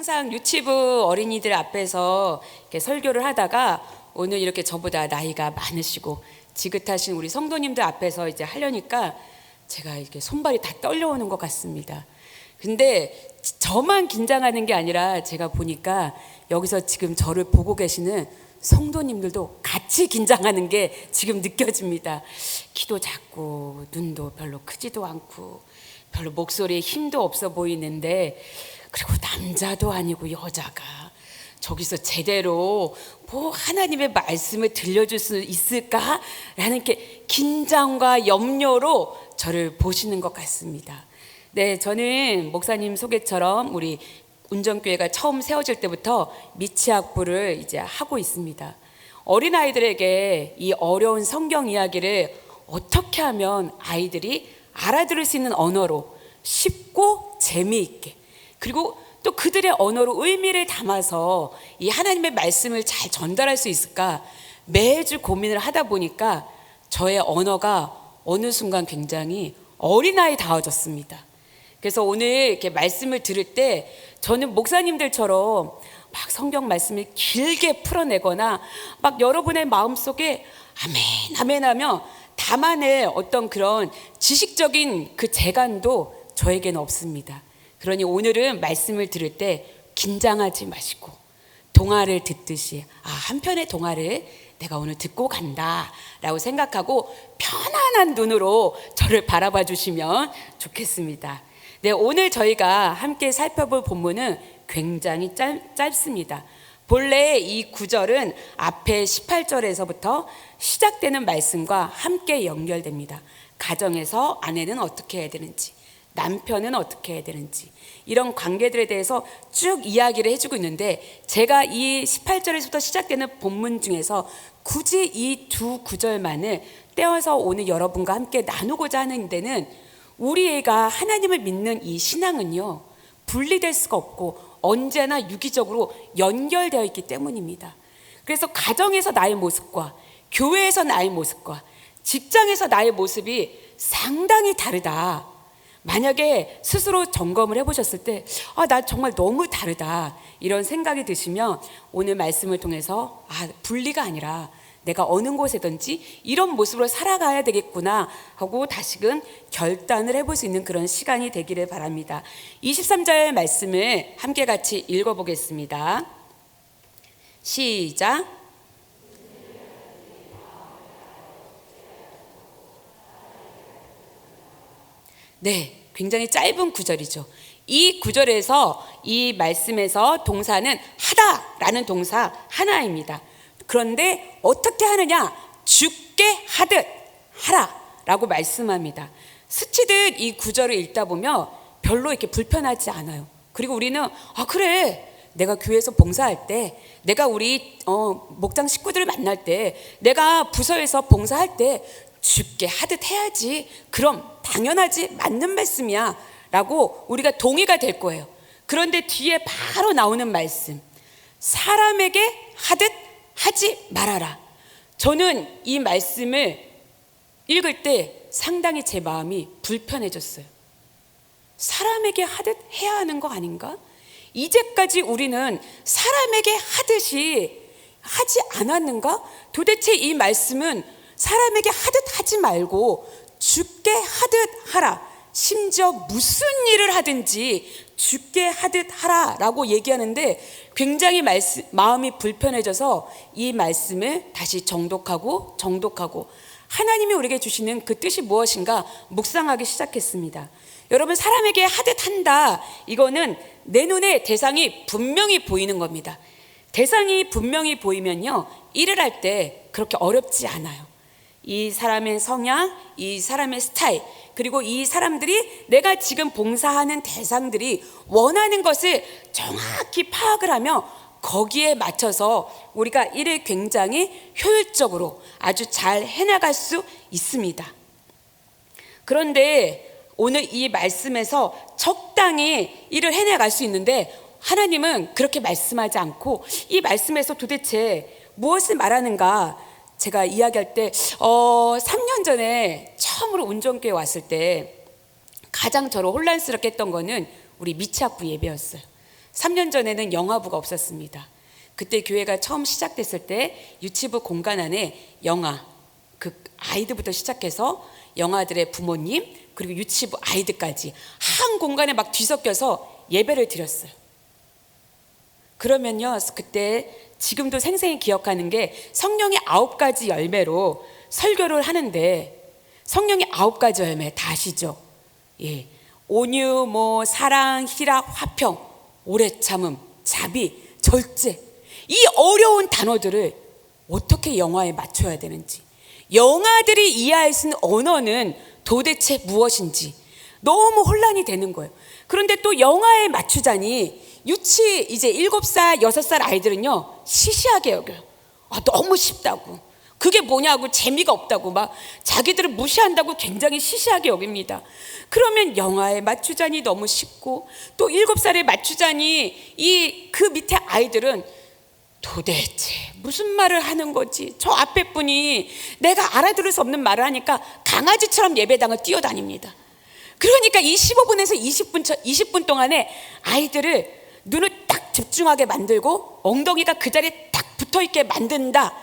항상 유치부 어린이들 앞에서 이렇게 설교를 하다가 오늘 이렇게 저보다 나이가 많으시고 지긋하신 우리 성도님들 앞에서 이제 하려니까 제가 이렇게 손발이 다 떨려오는 것 같습니다. 근데 저만 긴장하는 게 아니라 제가 보니까 여기서 지금 저를 보고 계시는 성도님들도 같이 긴장하는 게 지금 느껴집니다. 키도 작고 눈도 별로 크지도 않고 별로 목소리에 힘도 없어 보이는데, 그리고 남자도 아니고 여자가 저기서 제대로 뭐 하나님의 말씀을 들려줄 수 있을까라는 이렇게 긴장과 염려로 저를 보시는 것 같습니다. 네, 저는 목사님 소개처럼 우리 운정교회가 처음 세워질 때부터 미취학부를 이제 하고 있습니다. 어린아이들에게 이 어려운 성경 이야기를 어떻게 하면 아이들이 알아들을 수 있는 언어로 쉽고 재미있게, 그리고 또 그들의 언어로 의미를 담아서 이 하나님의 말씀을 잘 전달할 수 있을까 매주 고민을 하다 보니까 저의 언어가 어느 순간 굉장히 어린아이다워졌습니다. 그래서 오늘 이렇게 말씀을 들을 때 저는 목사님들처럼 막 성경 말씀을 길게 풀어내거나 막 여러분의 마음속에 아멘 아멘 하며 담아낼 어떤 그런 지식적인 그 재간도 저에게는 없습니다. 그러니 오늘은 말씀을 들을 때 긴장하지 마시고 동화를 듣듯이 한 편의 동화를 내가 오늘 듣고 간다 라고 생각하고 편안한 눈으로 저를 바라봐 주시면 좋겠습니다. 네, 오늘 저희가 함께 살펴볼 본문은 굉장히 짧습니다. 본래 이 구절은 앞에 18절에서부터 시작되는 말씀과 함께 연결됩니다. 가정에서 아내는 어떻게 해야 되는지, 남편은 어떻게 해야 되는지, 이런 관계들에 대해서 쭉 이야기를 해주고 있는데, 제가 이 18절에서부터 시작되는 본문 중에서 굳이 이 두 구절만을 떼어서 오늘 여러분과 함께 나누고자 하는 데는, 우리 애가 하나님을 믿는 이 신앙은요 분리될 수가 없고 언제나 유기적으로 연결되어 있기 때문입니다. 그래서 가정에서 나의 모습과 교회에서 나의 모습과 직장에서 나의 모습이 상당히 다르다. 만약에 스스로 점검을 해보셨을 때 나 정말 너무 다르다 이런 생각이 드시면 오늘 말씀을 통해서 분리가 아니라 내가 어느 곳에든지 이런 모습으로 살아가야 되겠구나 하고 다시금 결단을 해볼 수 있는 그런 시간이 되기를 바랍니다. 23절 말씀을 함께 같이 읽어보겠습니다. 시작. 네, 굉장히 짧은 구절이죠. 이 구절에서 이 말씀에서 동사는 하다라는 동사 하나입니다. 그런데 어떻게 하느냐? 죽게 하듯 하라라고 말씀합니다. 스치듯 이 구절을 읽다 보면 별로 이렇게 불편하지 않아요. 그리고 우리는 그래, 내가 교회에서 봉사할 때, 내가 우리 목장 식구들을 만날 때, 내가 부서에서 봉사할 때 죽게 하듯 해야지. 그럼 당연하지, 맞는 말씀이야 라고 우리가 동의가 될 거예요. 그런데 뒤에 바로 나오는 말씀, 사람에게 하듯 하지 말아라. 저는 이 말씀을 읽을 때 상당히 제 마음이 불편해졌어요. 사람에게 하듯 해야 하는 거 아닌가? 이제까지 우리는 사람에게 하듯이 하지 않았는가? 도대체 이 말씀은 사람에게 하듯 하지 말고 죽게 하듯 하라, 심지어 무슨 일을 하든지 죽게 하듯 하라라고 얘기하는데 굉장히 마음이 불편해져서 이 말씀을 다시 정독하고 하나님이 우리에게 주시는 그 뜻이 무엇인가 묵상하기 시작했습니다. 여러분, 사람에게 하듯 한다, 이거는 내 눈에 대상이 분명히 보이는 겁니다. 대상이 분명히 보이면요 일을 할 때 그렇게 어렵지 않아요. 이 사람의 성향, 이 사람의 스타일, 그리고 이 사람들이 내가 지금 봉사하는 대상들이 원하는 것을 정확히 파악을 하며 거기에 맞춰서 우리가 일을 굉장히 효율적으로 아주 잘 해나갈 수 있습니다. 그런데 오늘 이 말씀에서 적당히 일을 해나갈 수 있는데 하나님은 그렇게 말씀하지 않고 이 말씀에서 도대체 무엇을 말하는가, 제가 이야기할 때 3년 전에 처음으로 운정교회 왔을 때 가장 저를 혼란스럽게 했던 거는 우리 미취학부 예배였어요. 3년 전에는 영화부가 없었습니다. 그때 교회가 처음 시작됐을 때 유치부 공간 안에 영아, 그 아이들부터 시작해서 영아들의 부모님 그리고 유치부 아이들까지 한 공간에 막 뒤섞여서 예배를 드렸어요. 그러면요, 그때 지금도 생생히 기억하는 게 성령의 9가지 열매로 설교를 하는데, 성령의 9가지 열매 다 아시죠? 예, 온유, 사랑, 희락, 화평, 오래 참음, 자비, 절제, 이 어려운 단어들을 어떻게 영화에 맞춰야 되는지, 영아들이 이해할 수 있는 언어는 도대체 무엇인지 너무 혼란이 되는 거예요. 그런데 또 영화에 맞추자니 유치 이제 7살, 6살 아이들은요 시시하게 여겨요. 너무 쉽다고, 그게 뭐냐고, 재미가 없다고 막 자기들을 무시한다고 굉장히 시시하게 여깁니다. 그러면 영화에 맞추자니 너무 쉽고, 또 7살에 맞추자니 그 밑에 아이들은 도대체 무슨 말을 하는 거지, 저 앞에 분이 내가 알아들을 수 없는 말을 하니까 강아지처럼 예배당을 뛰어다닙니다. 그러니까 이 15분에서 20분 동안에 아이들을 눈을 딱 집중하게 만들고 엉덩이가 그 자리에 딱 붙어있게 만든다.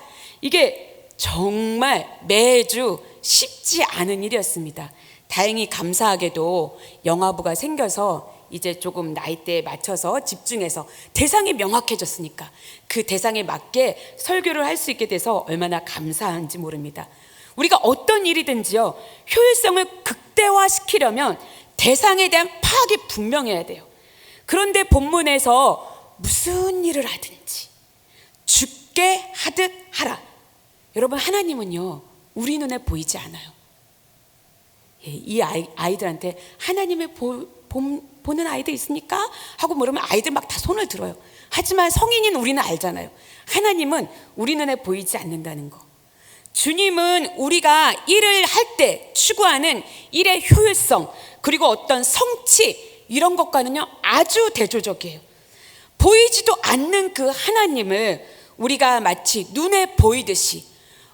이게 정말 매주 쉽지 않은 일이었습니다. 다행히 감사하게도 영화부가 생겨서 이제 조금 나이대에 맞춰서 집중해서 대상이 명확해졌으니까 그 대상에 맞게 설교를 할 수 있게 돼서 얼마나 감사한지 모릅니다. 우리가 어떤 일이든지요, 효율성을 극대화시키려면 대상에 대한 파악이 분명해야 돼요. 그런데 본문에서 무슨 일을 하든지 죽게 하듯 하라. 여러분, 하나님은요 우리 눈에 보이지 않아요. 이 아이들한테 하나님의 보는 아이들 있습니까? 하고 물으면 아이들 막 다 손을 들어요. 하지만 성인인 우리는 알잖아요. 하나님은 우리 눈에 보이지 않는다는 거. 주님은 우리가 일을 할 때 추구하는 일의 효율성, 그리고 어떤 성취, 이런 것과는요 아주 대조적이에요. 보이지도 않는 그 하나님을 우리가 마치 눈에 보이듯이,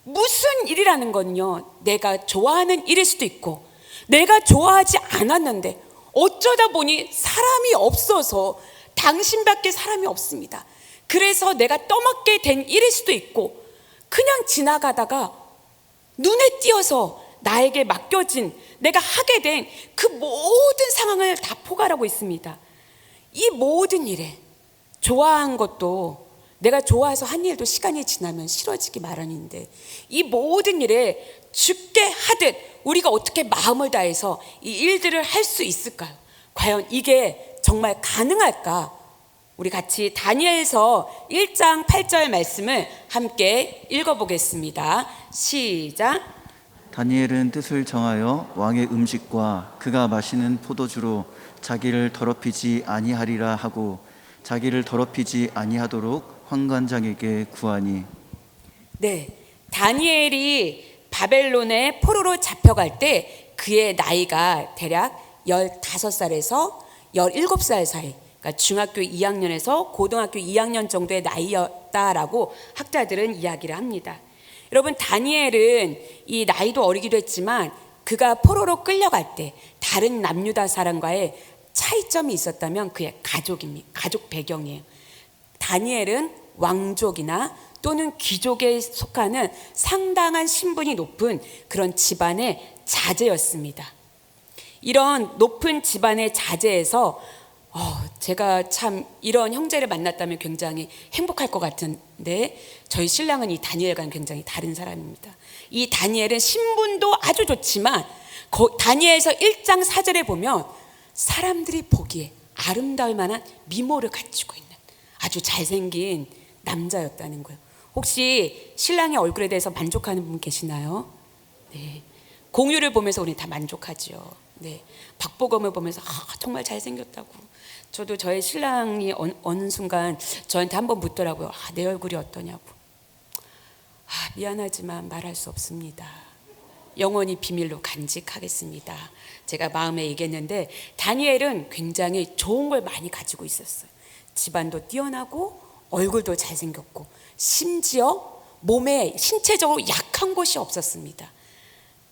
무슨 일이라는 건요 내가 좋아하는 일일 수도 있고 내가 좋아하지 않았는데 어쩌다 보니 사람이 없어서, 당신밖에 사람이 없습니다, 그래서 내가 떠맡게 된 일일 수도 있고, 그냥 지나가다가 눈에 띄어서 나에게 맡겨진, 내가 하게 된 그 모든 상황을 다 포괄하고 있습니다. 이 모든 일에 좋아한 것도, 내가 좋아해서 한 일도 시간이 지나면 싫어지기 마련인데, 이 모든 일에 죽게 하듯 우리가 어떻게 마음을 다해서 이 일들을 할 수 있을까요? 과연 이게 정말 가능할까? 우리 같이 다니엘서 1장 8절 말씀을 함께 읽어보겠습니다. 시작. 다니엘은 뜻을 정하여 왕의 음식과 그가 마시는 포도주로 자기를 더럽히지 아니하리라 하고 자기를 더럽히지 아니하도록 환관장에게 구하니. 네, 다니엘이 바벨론의 포로로 잡혀갈 때 그의 나이가 대략 15살에서 17살 사이, 그러니까 중학교 2학년에서 고등학교 2학년 정도의 나이였다라고 학자들은 이야기를 합니다. 여러분, 다니엘은 이 나이도 어리기도 했지만 그가 포로로 끌려갈 때 다른 남유다 사람과의 차이점이 있었다면 그의 가족입니다. 가족 배경이에요. 다니엘은 왕족이나 또는 귀족에 속하는 상당한 신분이 높은 그런 집안의 자제였습니다. 이런 높은 집안의 자제에서 제가 참 이런 형제를 만났다면 굉장히 행복할 것 같은데, 저희 신랑은 이 다니엘과는 굉장히 다른 사람입니다. 이 다니엘은 신분도 아주 좋지만 다니엘서 1장 4절에 보면 사람들이 보기에 아름다울 만한 미모를 갖추고 있는 아주 잘생긴 남자였다는 거예요. 혹시 신랑의 얼굴에 대해서 만족하는 분 계시나요? 네. 공유를 보면서 우리는 다 만족하죠. 네. 박보검을 보면서 정말 잘생겼다고. 저도 저의 신랑이 어느 순간 저한테 한번 묻더라고요. 내 얼굴이 어떠냐고. 미안하지만 말할 수 없습니다. 영원히 비밀로 간직하겠습니다. 제가 마음에 얘기했는데, 다니엘은 굉장히 좋은 걸 많이 가지고 있었어요. 집안도 뛰어나고 얼굴도 잘생겼고 심지어 몸에 신체적으로 약한 곳이 없었습니다.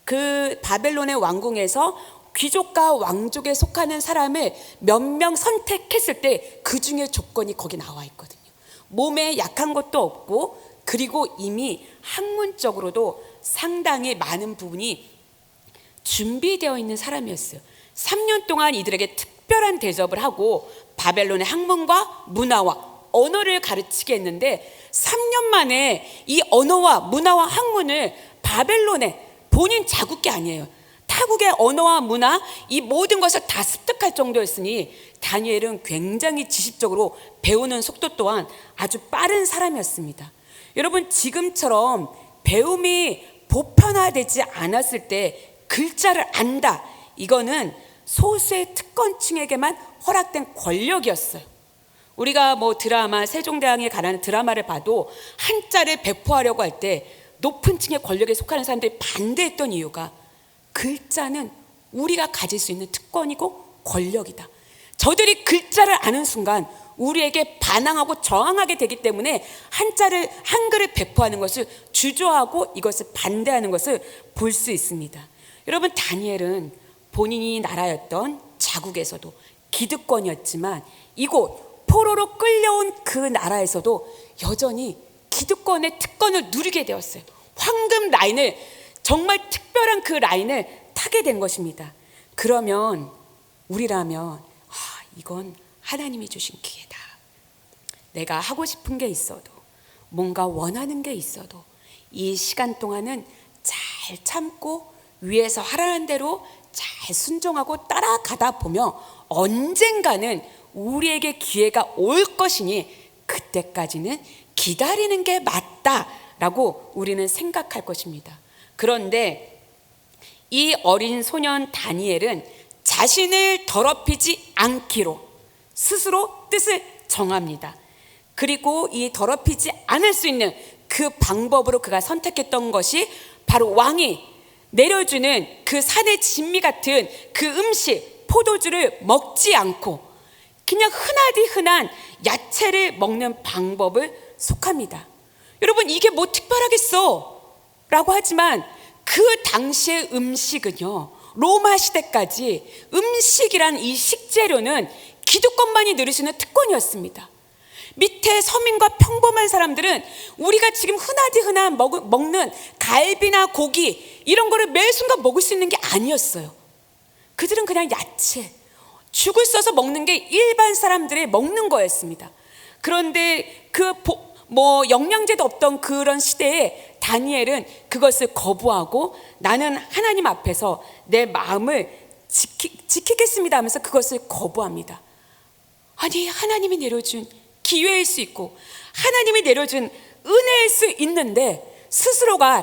그 바벨론의 왕궁에서 귀족과 왕족에 속하는 사람을 몇 명 선택했을 때 그 중에 조건이 거기 나와 있거든요. 몸에 약한 것도 없고, 그리고 이미 학문적으로도 상당히 많은 부분이 준비되어 있는 사람이었어요. 3년 동안 이들에게 특별한 대접을 하고 바벨론의 학문과 문화와 언어를 가르치게 했는데, 3년 만에 이 언어와 문화와 학문을 바벨론에, 본인 자국이 아니에요, 타국의 언어와 문화, 이 모든 것을 다 습득할 정도였으니 다니엘은 굉장히 지식적으로 배우는 속도 또한 아주 빠른 사람이었습니다. 여러분, 지금처럼 배움이 보편화되지 않았을 때 글자를 안다, 이거는 소수의 특권층에게만 허락된 권력이었어요. 우리가 뭐 드라마, 세종대왕에 관한 드라마를 봐도 한자를 배포하려고 할 때 높은 층의 권력에 속하는 사람들이 반대했던 이유가, 글자는 우리가 가질 수 있는 특권이고 권력이다. 저들이 글자를 아는 순간 우리에게 반항하고 저항하게 되기 때문에 한글을 배포하는 것을 주저하고 이것을 반대하는 것을 볼 수 있습니다. 여러분, 다니엘은 본인이 나라였던 자국에서도 기득권이었지만 이곳 포로로 끌려온 그 나라에서도 여전히 기득권의 특권을 누리게 되었어요. 황금 라인을, 정말 특별한 그 라인을 타게 된 것입니다. 그러면 우리라면 이건 하나님이 주신 기회다. 내가 하고 싶은 게 있어도, 뭔가 원하는 게 있어도 이 시간 동안은 잘 참고 위에서 하라는 대로 잘 순종하고 따라가다 보면 언젠가는 우리에게 기회가 올 것이니 그때까지는 기다리는 게 맞다라고 우리는 생각할 것입니다. 그런데 이 어린 소년 다니엘은 자신을 더럽히지 않기로 스스로 뜻을 정합니다. 그리고 이 더럽히지 않을 수 있는 그 방법으로 그가 선택했던 것이 바로 왕이 내려주는 그 산의 진미 같은 그 음식, 포도주를 먹지 않고 그냥 흔한 야채를 먹는 방법을 속합니다. 여러분, 이게 뭐 특별하겠어 라고 하지만 그 당시의 음식은요, 로마 시대까지 음식이란 이 식재료는 기득권만이 누릴 수 있는 특권이었습니다. 밑에 서민과 평범한 사람들은 우리가 지금 흔한 먹는 갈비나 고기 이런 거를 매 순간 먹을 수 있는 게 아니었어요. 그들은 그냥 야채, 죽을 써서 먹는 게 일반 사람들이 먹는 거였습니다. 그런데 영양제도 없던 그런 시대에 다니엘은 그것을 거부하고 나는 하나님 앞에서 내 마음을 지키겠습니다 하면서 그것을 거부합니다. 아니, 하나님이 내려준 기회일 수 있고 하나님이 내려준 은혜일 수 있는데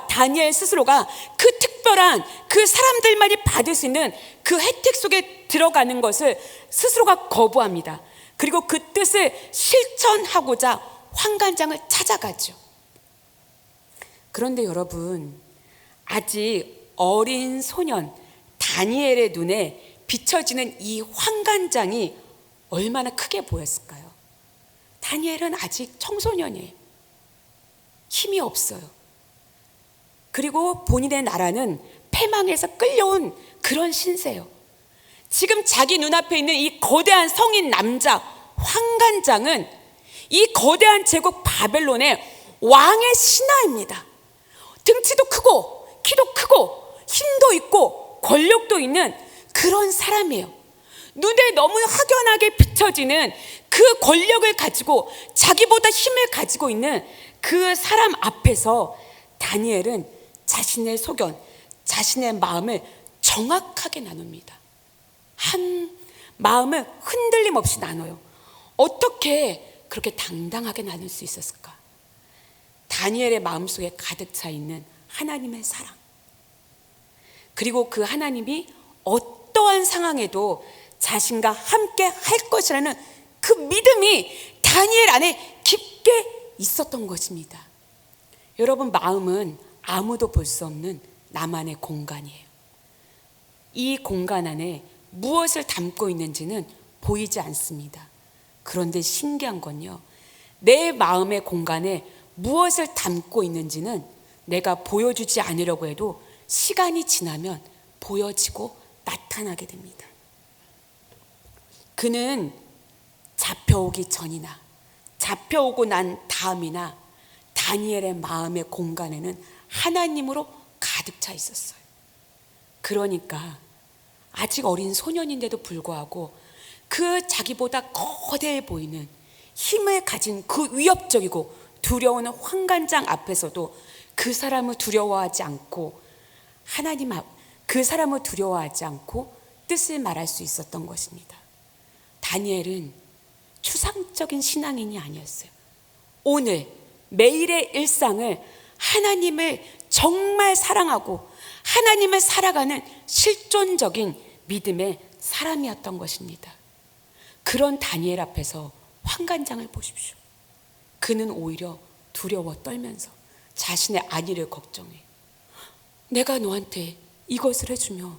다니엘 스스로가 그 특별한 그 사람들만이 받을 수 있는 그 혜택 속에 들어가는 것을 스스로가 거부합니다. 그리고 그 뜻을 실천하고자 환관장을 찾아가죠. 그런데 여러분, 아직 어린 소년 다니엘의 눈에 비춰지는 이 환관장이 얼마나 크게 보였을까요? 다니엘은 아직 청소년이에요. 힘이 없어요. 그리고 본인의 나라는 패망해서 끌려온 그런 신세예요. 지금 자기 눈앞에 있는 이 거대한 성인 남자 환관장은 이 거대한 제국 바벨론의 왕의 신하입니다. 등치도 크고 키도 크고 힘도 있고 권력도 있는 그런 사람이에요. 눈에 너무 확연하게 비춰지는 그 권력을 가지고 자기보다 힘을 가지고 있는 그 사람 앞에서 다니엘은 자신의 소견, 자신의 마음을 정확하게 나눕니다. 한 마음을 흔들림 없이 나눠요. 어떻게 그렇게 당당하게 나눌 수 있었을까? 다니엘의 마음속에 가득 차 있는 하나님의 사랑, 그리고 그 하나님이 어떠한 상황에도 자신과 함께 할 것이라는 그 믿음이 다니엘 안에 깊게 있었던 것입니다. 여러분, 마음은 아무도 볼 수 없는 나만의 공간이에요. 이 공간 안에 무엇을 담고 있는지는 보이지 않습니다. 그런데 신기한 건요, 내 마음의 공간에 무엇을 담고 있는지는 내가 보여주지 않으려고 해도 시간이 지나면 보여지고 나타나게 됩니다. 그는 잡혀오기 전이나 잡혀오고 난 다음이나 다니엘의 마음의 공간에는 하나님으로 가득 차 있었어요. 그러니까 아직 어린 소년인데도 불구하고 그 자기보다 거대해 보이는 힘을 가진 그 위협적이고 두려운 환관장 앞에서도 그 사람을 두려워하지 않고 그 사람을 두려워하지 않고 뜻을 말할 수 있었던 것입니다. 다니엘은 추상적인 신앙인이 아니었어요. 오늘 매일의 일상을 하나님을 정말 사랑하고 하나님을 살아가는 실존적인 믿음의 사람이었던 것입니다. 그런 다니엘 앞에서 환관장을 보십시오. 그는 오히려 두려워 떨면서 자신의 안위를 걱정해. 내가 너한테 이것을 해주면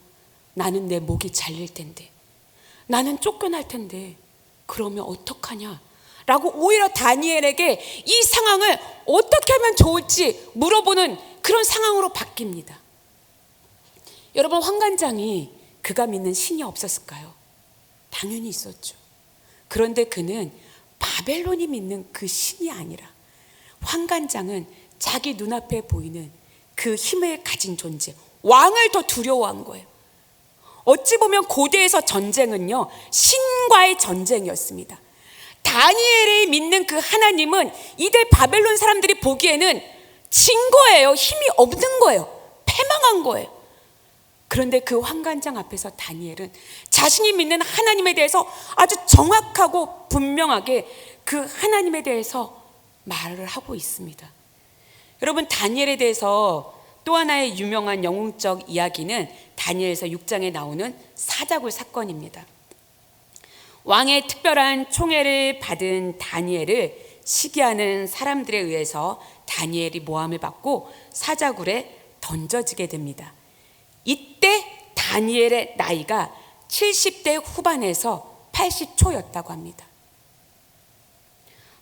나는 내 목이 잘릴 텐데, 나는 쫓겨날 텐데 그러면 어떡하냐 라고 오히려 다니엘에게 이 상황을 어떻게 하면 좋을지 물어보는 그런 상황으로 바뀝니다. 여러분, 환관장이 그가 믿는 신이 없었을까요? 당연히 있었죠. 그런데 그는 바벨론이 믿는 그 신이 아니라 환관장은 자기 눈앞에 보이는 그 힘을 가진 존재, 왕을 더 두려워한 거예요. 어찌 보면 고대에서 전쟁은요, 신과의 전쟁이었습니다. 다니엘이 믿는 그 하나님은 이들 바벨론 사람들이 보기에는 진 거예요. 힘이 없는 거예요. 패망한 거예요. 그런데 그 환관장 앞에서 다니엘은 자신이 믿는 하나님에 대해서 아주 정확하고 분명하게 그 하나님에 대해서 말을 하고 있습니다. 여러분, 다니엘에 대해서 또 하나의 유명한 영웅적 이야기는 다니엘서 6장에 나오는 사자굴 사건입니다. 왕의 특별한 총애를 받은 다니엘을 시기하는 사람들에 의해서 다니엘이 모함을 받고 사자굴에 던져지게 됩니다. 이때 다니엘의 나이가 70대 후반에서 80초였다고 합니다.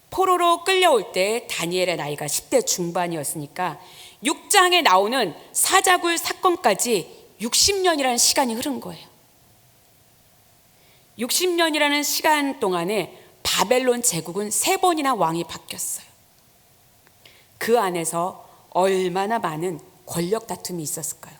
포로로 끌려올 때 다니엘의 나이가 10대 중반이었으니까 6장에 나오는 사자굴 사건까지 60년이라는 시간이 흐른 거예요. 60년이라는 시간 동안에 바벨론 제국은 3번이나 왕이 바뀌었어요. 그 안에서 얼마나 많은 권력 다툼이 있었을까요?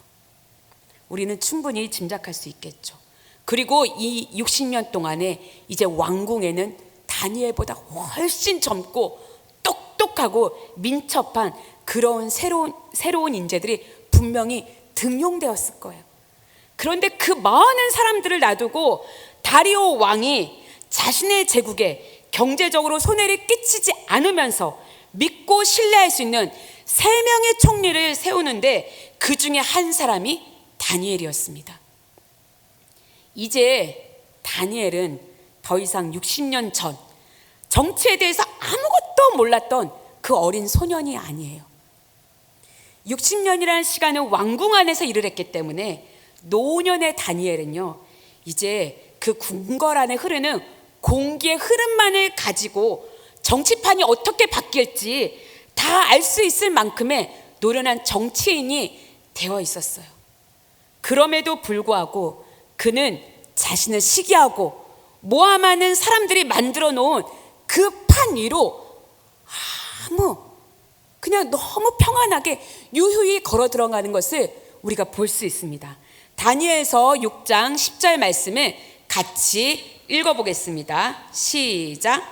우리는 충분히 짐작할 수 있겠죠. 그리고 이 60년 동안에 이제 왕궁에는 다니엘보다 훨씬 젊고 똑똑하고 민첩한 그런 새로운 인재들이 분명히 등용되었을 거예요. 그런데 그 많은 사람들을 놔두고 다리오 왕이 자신의 제국에 경제적으로 손해를 끼치지 않으면서 믿고 신뢰할 수 있는 3명의 총리를 세우는데 그 중에 한 사람이 다니엘이었습니다. 이제 다니엘은 더 이상 60년 전 정치에 대해서 아무것도 몰랐던 그 어린 소년이 아니에요. 60년이라는 시간은 왕궁 안에서 일을 했기 때문에 노년의 다니엘은요, 이제 그 궁궐 안에 흐르는 공기의 흐름만을 가지고 정치판이 어떻게 바뀔지 다 알 수 있을 만큼의 노련한 정치인이 되어 있었어요. 그럼에도 불구하고 그는 자신을 시기하고 모함하는 사람들이 만들어 놓은 그 판 위로 그냥 너무 평안하게 유유히 걸어 들어가는 것을 우리가 볼 수 있습니다. 다니엘서 6장 10절 말씀을 같이 읽어보겠습니다. 시작.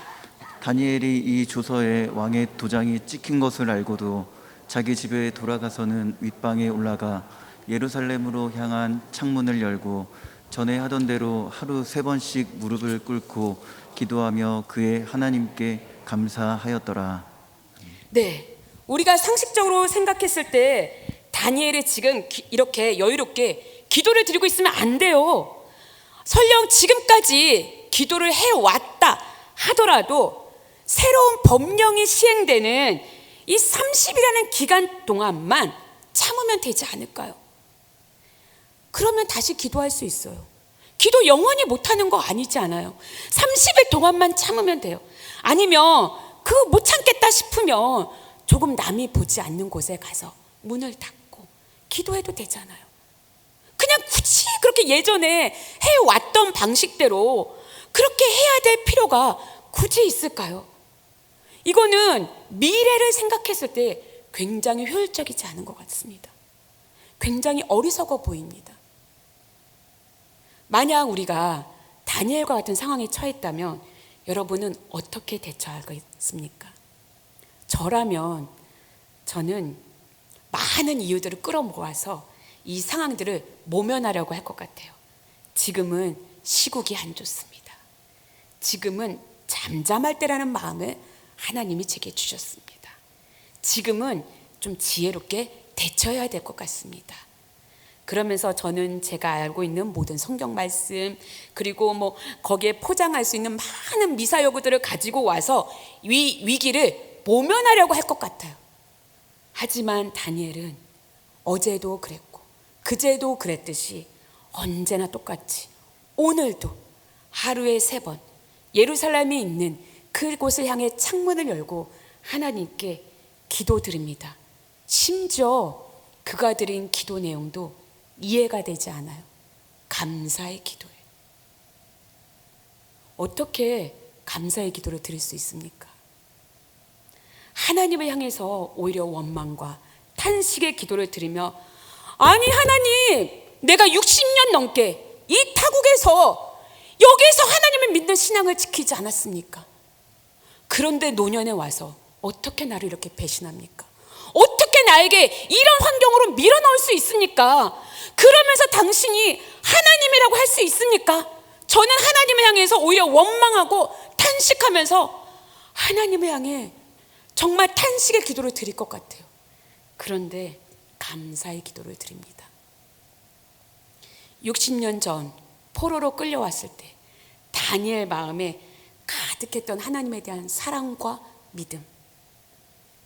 다니엘이 이 조서에 왕의 도장이 찍힌 것을 알고도 자기 집에 돌아가서는 윗방에 올라가 예루살렘으로 향한 창문을 열고 전에 하던 대로 하루 3번씩 무릎을 꿇고 기도하며 그의 하나님께 감사하였더라. 네, 우리가 상식적으로 생각했을 때 다니엘이 지금 이렇게 여유롭게 기도를 드리고 있으면 안 돼요. 설령 지금까지 기도를 해왔다 하더라도 새로운 법령이 시행되는 이 30일이라는 기간 동안만 참으면 되지 않을까요? 그러면 다시 기도할 수 있어요. 기도 영원히 못하는 거 아니지 않아요. 30일 동안만 참으면 돼요. 아니면 그거 못 참겠다 싶으면 조금 남이 보지 않는 곳에 가서 문을 닫고 기도해도 되잖아요. 그냥 그냥 굳이 그렇게 예전에 해왔던 방식대로 그렇게 해야 될 필요가 굳이 있을까요? 이거는 미래를 생각했을 때 굉장히 효율적이지 않은 것 같습니다. 굉장히 어리석어 보입니다. 만약 우리가 다니엘과 같은 상황에 처했다면 여러분은 어떻게 대처하겠습니까? 저는 많은 이유들을 끌어모아서 이 상황들을 모면하려고 할 것 같아요. 지금은 시국이 안 좋습니다. 지금은 잠잠할 때라는 마음을 하나님이 제게 주셨습니다. 지금은 좀 지혜롭게 대처해야 될 것 같습니다. 그러면서 저는 제가 알고 있는 모든 성경 말씀, 그리고 거기에 포장할 수 있는 많은 미사여구들을 가지고 와서 위기를 모면하려고 할 것 같아요. 하지만 다니엘은 어제도 그랬고 그제도 그랬듯이 언제나 똑같이 오늘도 하루에 3번 예루살렘에 있는 그곳을 향해 창문을 열고 하나님께 기도드립니다. 심지어 그가 드린 기도 내용도 이해가 되지 않아요. 감사의 기도예요. 어떻게 감사의 기도를 드릴 수 있습니까? 하나님을 향해서 오히려 원망과 탄식의 기도를 드리며, 아니 하나님, 내가 60년 넘게 이 타국에서 여기에서 하나님을 믿는 신앙을 지키지 않았습니까? 그런데 노년에 와서 어떻게 나를 이렇게 배신합니까? 어떻게 나에게 이런 환경으로 밀어넣을 수 있습니까? 그러면서 당신이 하나님이라고 할 수 있습니까? 저는 하나님을 향해서 오히려 원망하고 탄식하면서 하나님을 향해 정말 탄식의 기도를 드릴 것 같아요. 그런데 감사의 기도를 드립니다. 60년 전 포로로 끌려왔을 때 다니엘 마음에 가득했던 하나님에 대한 사랑과 믿음,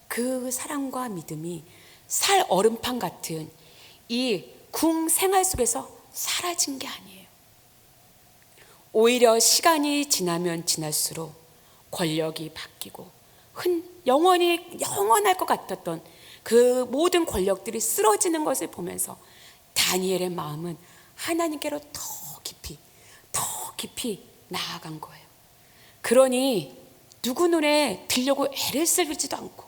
그 사랑과 믿음이 살 얼음판 같은 이 궁 생활 속에서 사라진 게 아니에요. 오히려 시간이 지나면 지날수록 권력이 바뀌고 영원할 것 같았던 그 모든 권력들이 쓰러지는 것을 보면서 다니엘의 마음은 하나님께로 더 깊이 나아간 거예요. 그러니 누구 눈에 들려고 애를 쓰지도 않고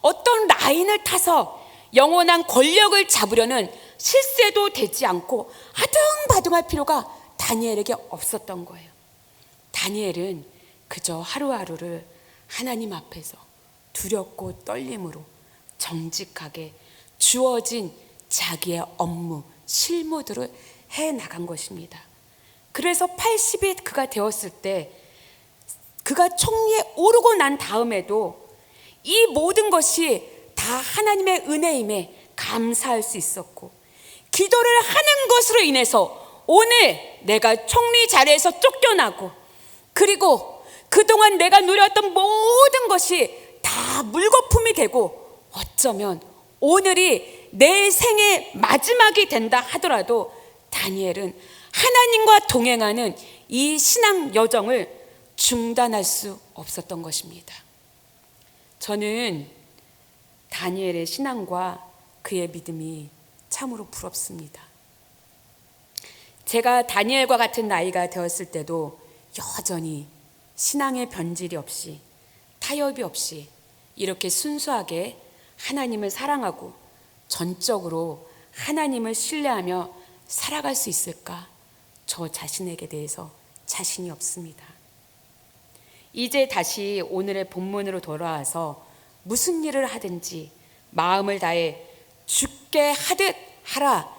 어떤 라인을 타서 영원한 권력을 잡으려는 실세도 되지 않고 아등바등할 필요가 다니엘에게 없었던 거예요. 다니엘은 그저 하루하루를 하나님 앞에서 두렵고 떨림으로 정직하게 주어진 자기의 업무, 실무들을 해나간 것입니다. 그래서 80이 그가 되었을 때, 그가 총리에 오르고 난 다음에도 이 모든 것이 다 하나님의 은혜임에 감사할 수 있었고, 기도를 하는 것으로 인해서 오늘 내가 총리 자리에서 쫓겨나고, 그리고 그동안 내가 누렸던 모든 것이 다 물거품이 되고, 어쩌면 오늘이 내 생의 마지막이 된다 하더라도 다니엘은 하나님과 동행하는 이 신앙 여정을 중단할 수 없었던 것입니다. 저는 다니엘의 신앙과 그의 믿음이 참으로 부럽습니다. 제가 다니엘과 같은 나이가 되었을 때도 여전히 신앙의 변질이 없이, 타협이 없이 이렇게 순수하게 하나님을 사랑하고 전적으로 하나님을 신뢰하며 살아갈 수 있을까? 저 자신에게 대해서 자신이 없습니다. 이제 다시 오늘의 본문으로 돌아와서 무슨 일을 하든지 마음을 다해 주께 하듯 하라.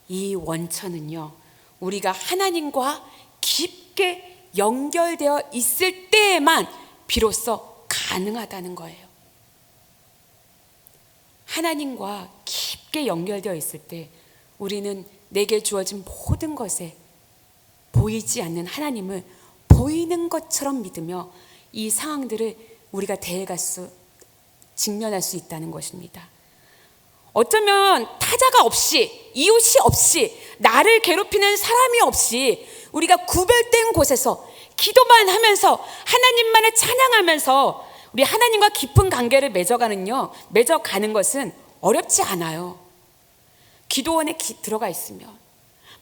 이 원천은요, 우리가 하나님과 깊게 연결되어 있을 때에만 비로소 가능하다는 거예요. 하나님과 깊게 연결되어 있을 때 우리는 내게 주어진 모든 것에 보이지 않는 하나님을 보이는 것처럼 믿으며 이 상황들을 우리가 직면할 수 있다는 것입니다. 어쩌면 타자가 없이, 이웃이 없이, 나를 괴롭히는 사람이 없이 우리가 구별된 곳에서 기도만 하면서 하나님만을 찬양하면서 우리 하나님과 깊은 관계를 맺어가는 것은 어렵지 않아요. 기도원에 들어가 있으면,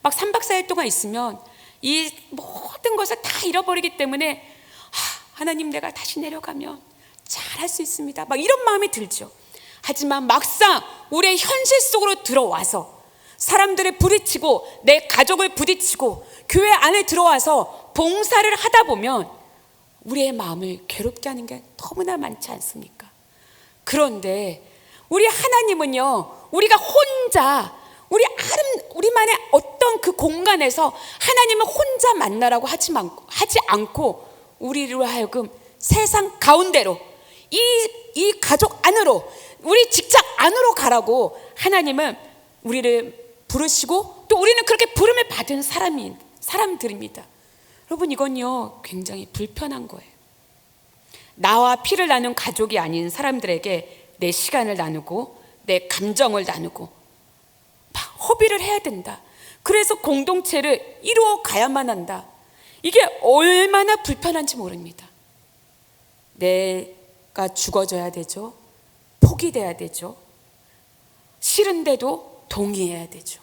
막 3박 4일 동안 있으면 이 모든 것을 다 잃어버리기 때문에 하나님, 내가 다시 내려가면 잘할 수 있습니다, 막 이런 마음이 들죠. 하지만 막상 우리의 현실 속으로 들어와서 사람들을 부딪히고 내 가족을 부딪히고 교회 안에 들어와서 봉사를 하다 보면 우리의 마음을 괴롭게 하는 게 너무나 많지 않습니까? 그런데 우리 하나님은요, 우리가 혼자 우리만의 어떤 그 공간에서 하나님을 혼자 만나라고 하지 않고 우리로 하여금 세상 가운데로, 이 가족 안으로, 우리 직장 안으로 가라고 하나님은 우리를 부르시고, 또 우리는 그렇게 부름을 받은 사람들입니다. 여러분, 이건요 굉장히 불편한 거예요. 나와 피를 나눈 가족이 아닌 사람들에게 내 시간을 나누고 내 감정을 나누고 막 허비를 해야 된다. 그래서 공동체를 이루어 가야만 한다. 이게 얼마나 불편한지 모릅니다. 내가 죽어져야 되죠. 포기돼야 되죠. 싫은데도 동의해야 되죠.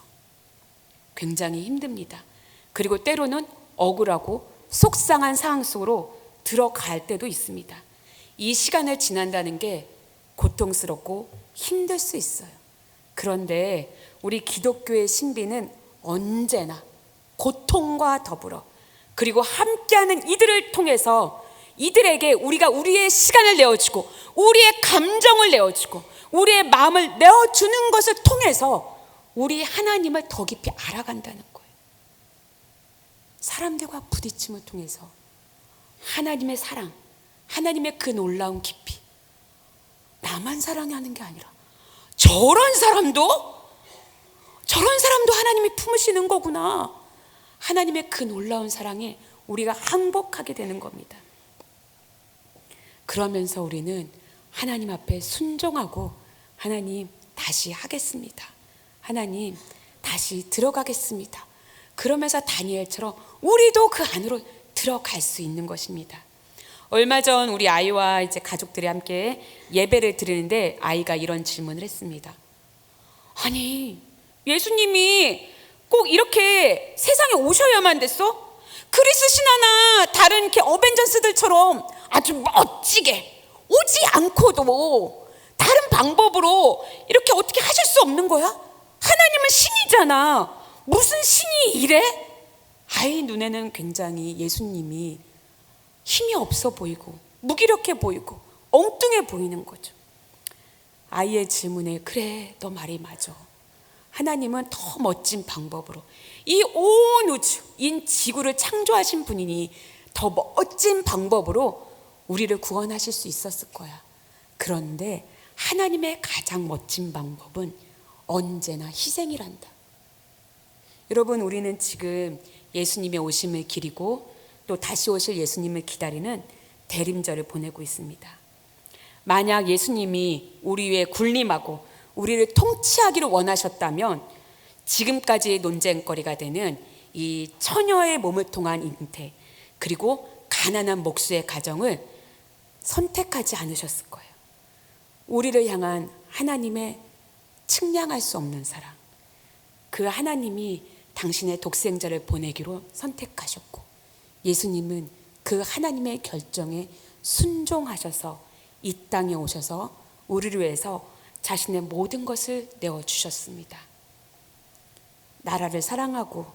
굉장히 힘듭니다. 그리고 때로는 억울하고 속상한 상황 속으로 들어갈 때도 있습니다. 이 시간을 지난다는 게 고통스럽고 힘들 수 있어요. 그런데 우리 기독교의 신비는 언제나 고통과 더불어, 그리고 함께하는 이들을 통해서 이들에게 우리가 우리의 시간을 내어주고 우리의 감정을 내어주고 우리의 마음을 내어주는 것을 통해서 우리 하나님을 더 깊이 알아간다는 거예요. 사람들과 부딪힘을 통해서 하나님의 사랑, 하나님의 그 놀라운 깊이, 나만 사랑하는 게 아니라 저런 사람도 하나님이 품으시는 거구나. 하나님의 그 놀라운 사랑에 우리가 항복하게 되는 겁니다. 그러면서 우리는 하나님 앞에 순종하고, 하나님 다시 하겠습니다, 하나님 다시 들어가겠습니다, 그러면서 다니엘처럼 우리도 그 안으로 들어갈 수 있는 것입니다. 얼마 전 우리 아이와 이제 가족들이 함께 예배를 드리는데 아이가 이런 질문을 했습니다. 아니, 예수님이 꼭 이렇게 세상에 오셔야만 됐어? 그리스 신화나 다른 이렇게 어벤져스들처럼 아주 멋지게 오지 않고도 다른 방법으로 이렇게 어떻게 하실 수 없는 거야? 하나님은 신이잖아. 무슨 신이 이래? 아이 눈에는 굉장히 예수님이 힘이 없어 보이고 무기력해 보이고 엉뚱해 보이는 거죠. 아이의 질문에, 그래, 너 말이 맞아. 하나님은 더 멋진 방법으로 이 온 우주, 이 지구를 창조하신 분이니 더 멋진 방법으로 우리를 구원하실 수 있었을 거야. 그런데 하나님의 가장 멋진 방법은 언제나 희생이란다. 여러분, 우리는 지금 예수님의 오심을 기리고 또 다시 오실 예수님을 기다리는 대림절을 보내고 있습니다. 만약 예수님이 우리 위에 군림하고 우리를 통치하기를 원하셨다면 지금까지의 논쟁거리가 되는 이 처녀의 몸을 통한 잉태, 그리고 가난한 목수의 가정을 선택하지 않으셨을 거예요. 우리를 향한 하나님의 측량할 수 없는 사랑, 그 하나님이 당신의 독생자를 보내기로 선택하셨고, 예수님은 그 하나님의 결정에 순종하셔서 이 땅에 오셔서 우리를 위해서 자신의 모든 것을 내어주셨습니다. 나라를 사랑하고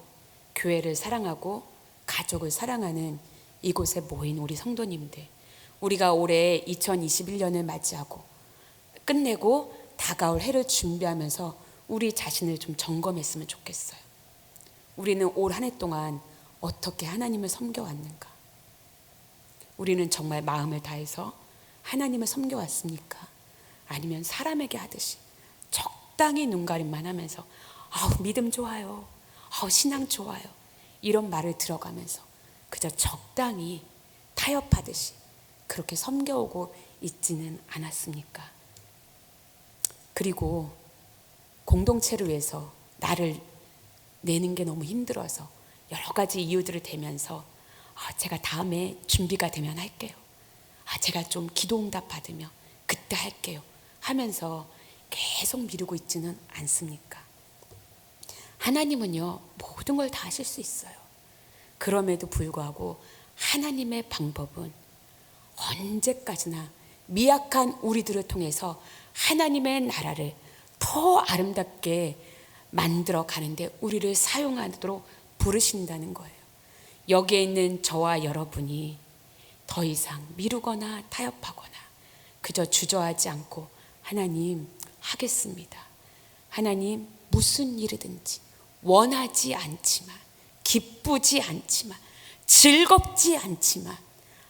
교회를 사랑하고 가족을 사랑하는 이곳에 모인 우리 성도님들, 우리가 올해 2021년을 맞이하고 끝내고 다가올 해를 준비하면서 우리 자신을 좀 점검했으면 좋겠어요. 우리는 올 한 해 동안 어떻게 하나님을 섬겨왔는가? 우리는 정말 마음을 다해서 하나님을 섬겨왔습니까? 아니면 사람에게 하듯이 적당히 눈가림만 하면서 믿음 좋아요, 신앙 좋아요, 이런 말을 들어가면서 그저 적당히 타협하듯이 그렇게 섬겨오고 있지는 않았습니까? 그리고 공동체를 위해서 나를 내는 게 너무 힘들어서 여러 가지 이유들을 대면서 제가 다음에 준비가 되면 할게요, 제가 좀 기도응답 받으면 그때 할게요 하면서 계속 미루고 있지는 않습니까? 하나님은요, 모든 걸 다 하실 수 있어요. 그럼에도 불구하고 하나님의 방법은 언제까지나 미약한 우리들을 통해서 하나님의 나라를 더 아름답게 만들어 가는데 우리를 사용하도록 부르신다는 거예요. 여기에 있는 저와 여러분이 더 이상 미루거나 타협하거나 그저 주저하지 않고 하나님 하겠습니다. 하나님 무슨 일이든지 원하지 않지만 기쁘지 않지만 즐겁지 않지만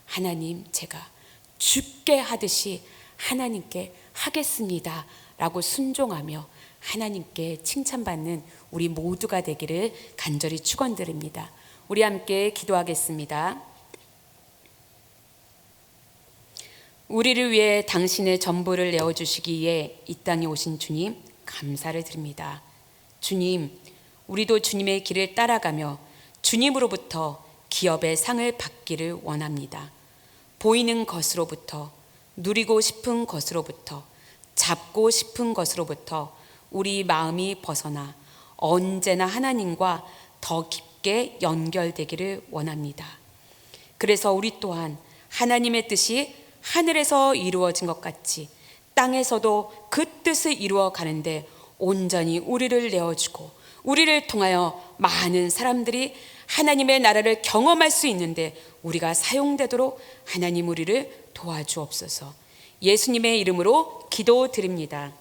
하나님 제가 죽게 하듯이 하나님께 하겠습니다 라고 순종하며 하나님께 칭찬받는 우리 모두가 되기를 간절히 축원드립니다. 우리 함께 기도하겠습니다. 우리를 위해 당신의 전부를 내어주시기에 이 땅에 오신 주님 감사를 드립니다. 주님, 우리도 주님의 길을 따라가며 주님으로부터 기업의 상을 받기를 원합니다. 보이는 것으로부터, 누리고 싶은 것으로부터, 잡고 싶은 것으로부터 우리 마음이 벗어나 언제나 하나님과 더 깊게 연결되기를 원합니다. 그래서 우리 또한 하나님의 뜻이 하늘에서 이루어진 것 같이 땅에서도 그 뜻을 이루어 가는데 온전히 우리를 내어주고 우리를 통하여 많은 사람들이 하나님의 나라를 경험할 수 있는데 우리가 사용되도록 하나님 우리를 도와주옵소서. 예수님의 이름으로 기도드립니다.